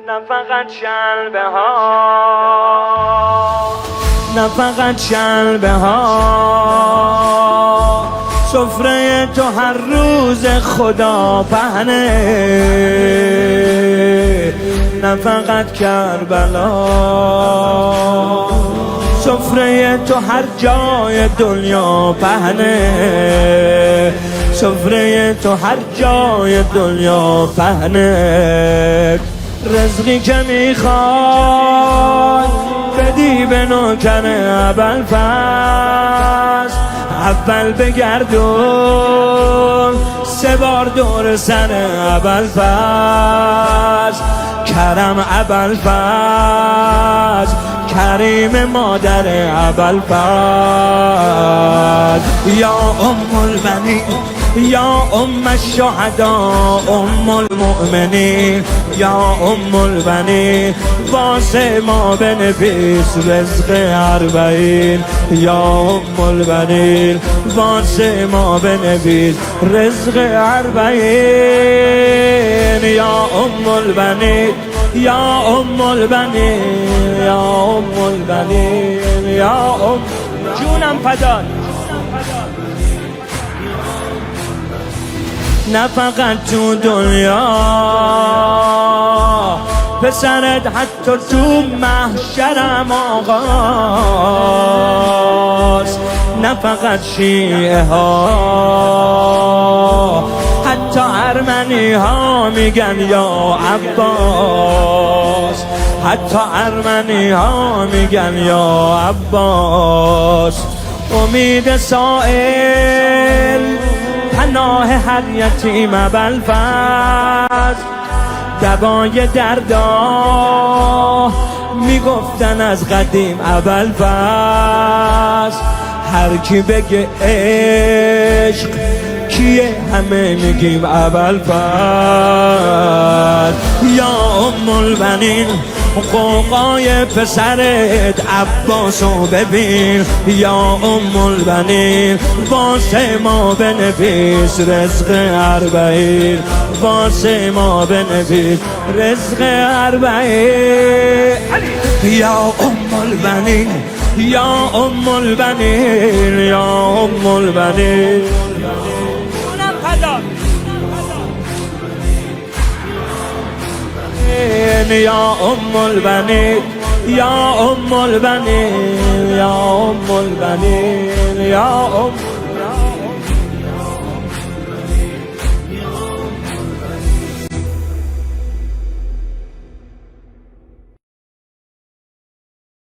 نه فقط شلبه ها، نه فقط شلبه ها، سفره تو هر روز خدا پهنه، نه فقط کربلا، سفره تو هر جای دنیا پهنه، سفره تو هر جای دنیا پهنه. رزقی که میخوای بدی به نوکر ابوالفضل، اول بگردون 3 بار دور سر ابوالفضل. کرم ابوالفضل، کریم مادر ابوالفضل. یا ام البنین، یا ام الشهداء، ام المؤمنین، یا ام البنین، واسه ما بنویس رزق 40. یا ام البنین، واسه ما بنویس رزق 40. یا ام البنین، یا ام البنین، یا ام البنین، یا ام جونم فدات. نه فقط تو دنیا، پسرت حتی تو محشرم آقاست. نه فقط شیعه ها، حتی ارمنی ها میگن یا عباس، حتی ارمنی ها میگن یا عباس. امید سائل، پناه هر یتیم ابوالفضل، دوای دردا میگفتن از قدیم ابوالفضل. هر کی بگه عشق کیه همه میگیم ابوالفضل. یا ام البنین، قوقای پسرت عباسو ببین. یا ام البنین، واسه ما بنویس رزق 40. واسه ما بنویس رزق 40. یا ام البنین، یا ام البنین، یا ام البنین. یا ام البنین، یا ام البنین، یا ام البنین، یا ام